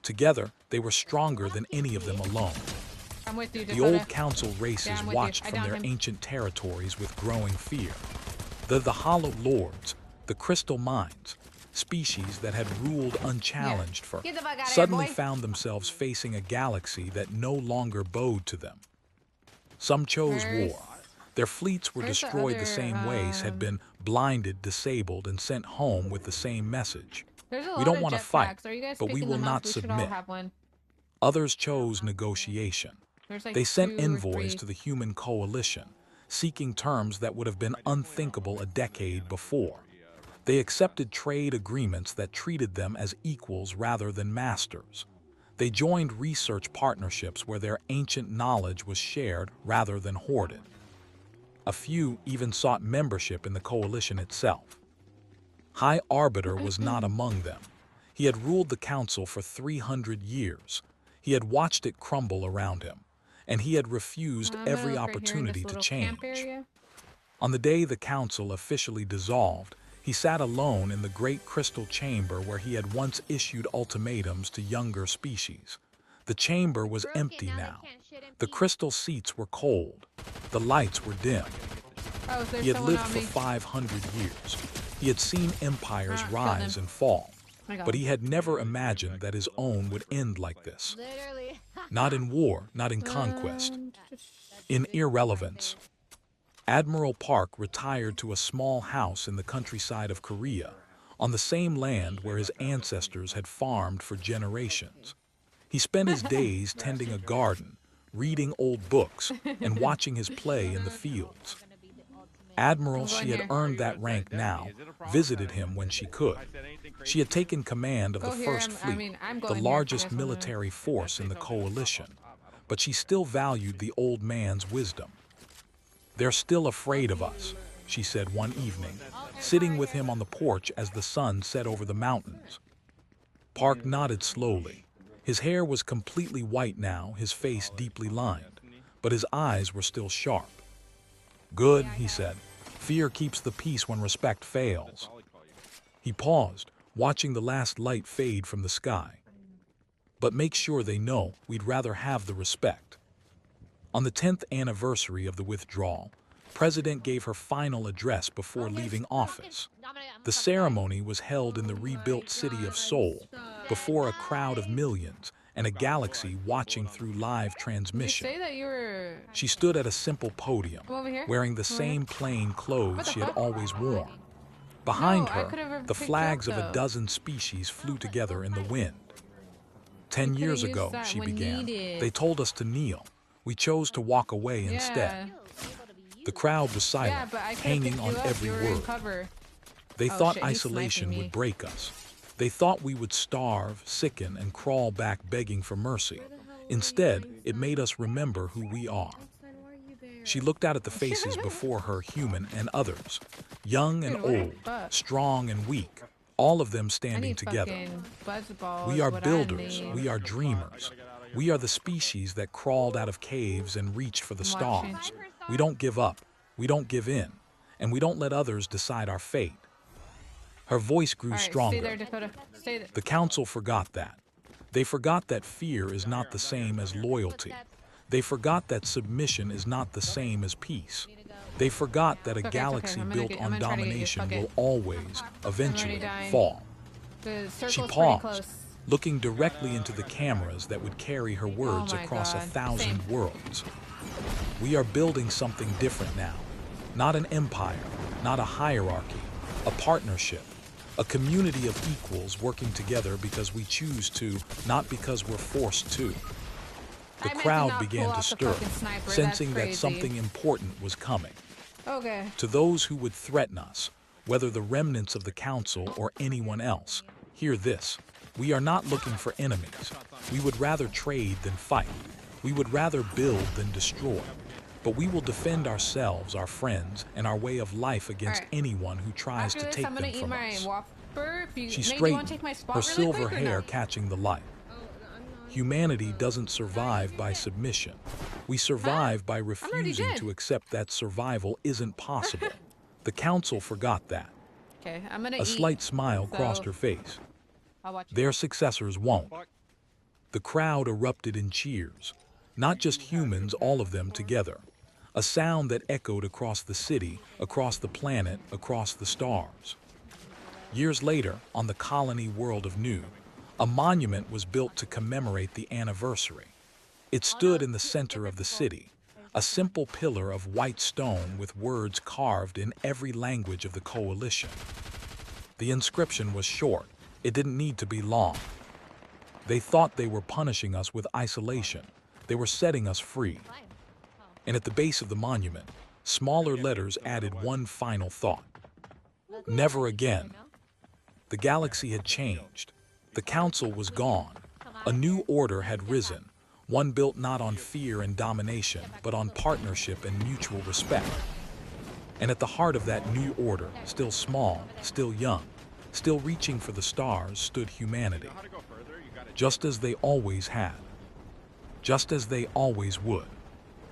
Together, they were stronger than any of them alone.
I'm with you.
The old council races
I'm with you.
watched
I
from
got
their
him.
ancient territories with growing fear. The hollow lords, the crystal mines, species that had ruled unchallenged for,
Get the fuck outta here,
suddenly
boy.
found themselves facing a galaxy that no longer bowed to them. Some chose
Where's-
war. Their fleets were
where's the
destroyed the
other,
same ways, had been blinded, disabled, and sent home with the same message.
There's a
"We
lot
don't
of
want to
jetpacks.
fight,
Are you guys
but we
picking
will
them
not
up? We should all
submit."
have one.
Others chose negotiation.
There's like
They sent
2 or
envoys
3.
to the human coalition, seeking terms that would have been unthinkable a decade before. They accepted trade agreements that treated them as equals rather than masters. They joined research partnerships where their ancient knowledge was shared rather than hoarded. A few even sought membership in the coalition itself. High Arbiter was not among them. He had ruled the council for 300 years. He had watched it crumble around him, and he had refused
I'm gonna
every
look right here in this
opportunity to
little
change.
camp area.
On the day the council officially dissolved, he sat alone in the great crystal chamber where he had once issued ultimatums to younger species. The chamber was empty now. The crystal seats were cold. The lights were dim.
Oh, there's
He had
someone
lived
on
for
me.
500 years. He had seen empires
Killed
rise
him.
and fall.
I got
But
him.
he had never imagined that his own would end like this.
Literally.
Not in war, not in conquest,
Um,
in irrelevance. Admiral Park retired to a small house in the countryside of Korea, on the same land where his ancestors had farmed for generations. He spent his days tending a garden, reading old books, and watching his play in the fields. Admiral,
I'm going
she had
here.
earned that rank now, visited him when she could. She had taken command of the
Go here,
First
I
Fleet,
mean, I'm
the
going here.
largest
Yes, I'm gonna-
military force in the coalition, but she still valued the old man's wisdom. "They're still afraid of us," she said one evening, sitting with him on the porch as the sun set over the mountains. Park nodded slowly. His hair was completely white now, his face deeply lined, but his eyes were still sharp. "Good," he said. "Fear keeps the peace when respect fails." He paused, watching the last light fade from the sky. "But make sure they know we'd rather have the respect." On the 10th anniversary of the withdrawal, President gave her final address before leaving office. The ceremony was held in the rebuilt city of Seoul, before a crowd of millions and a galaxy watching through live
Did you
transmission.
say that you were...
She stood at a simple podium,
Come over here.
wearing the
Come over here.
same plain clothes
What the
she had
fuck?
always worn. Behind
No, I
her,
could've
the
picked you
flags
up,
of a
though.
dozen species flew together in the wind.
You
10
could've
years
used
ago,
that
she
when
began,
needed.
they told us to kneel. We chose to walk away
Yeah.
instead. The crowd was
Yeah,
silent,
but I could've
hanging
picked
on
you up.
every
You were in
word.
cover.
They
Oh,
thought
shit, he's
isolation
sniping me.
would break us. They thought we would starve, sicken, and crawl back begging for mercy. Instead, it made us remember who we are. She looked out at the faces before her, human and others, young and
Dude, what the
old,
fuck?
strong and weak, all of them
I
standing
need
together.
fucking buzz balls.
We are
what I
builders,
need.
we are dreamers. We are the species that crawled out of caves and reached for the
I'm watching.
stars. We don't give up, we don't give in, and we don't let others decide our fate. Her voice grew
All right, stay
stronger.
there, Dakota. Stay there.
The council forgot that. They forgot that fear is not the same as loyalty. They forgot that submission is not the same as peace. They forgot that a
It's okay,
galaxy
I'm gonna
built
get- I'm
on
gonna try to get you.
domination
Fuck it.
will always, eventually,
dying.
fall.
The
She
circle's pretty
paused,
close.
looking directly into the cameras that would carry her words
my
across
God.
1,000
Same.
worlds. We are building something different now. Not an empire, not a hierarchy, a partnership, a community of equals working together because we choose to, not because we're forced to.
I
The
meant to
crowd
not
began
pull
to
out the
stir,
fucking sniper,
sensing
that's
that
crazy.
something important was coming.
Okay.
To those who would threaten us, whether the remnants of the council or anyone else, hear this. We are not looking for enemies. We would rather trade than fight. We would rather build than destroy. But we will defend ourselves, our friends, and our way of life against
Alright.
anyone who tries
After
to
this,
take
I'm gonna
them
eat
from
my
us.
Whopper. If you,
She
Nate, do you want
straightened,
to take my spot
her
really
silver
quick or
hair
no?
catching the light. Humanity doesn't survive by submission. We survive by refusing
dead.
to accept that survival isn't possible. The council forgot that.
Okay, I'm gonna
A
eat.
slight smile
so
crossed her face.
I'll watch you.
Their successors won't. The crowd erupted in cheers. Not just humans, all of them together. A sound that echoed across the city, across the planet, across the stars. Years later, on the colony world of Nu, a monument was built to commemorate the anniversary. It stood in the center of the city, a simple pillar of white stone with words carved in every language of the coalition. The inscription was short. It didn't need to be long. They thought they were punishing us with isolation. They were setting us free. And at the base of the monument, smaller letters added one final thought. Never again. The galaxy had changed. The council was gone. A new order had risen, one built not on fear and domination, but on partnership and mutual respect. And at the heart of that new order, still small, still young, still reaching for the stars, stood humanity. Just as they always had. Just as they always would.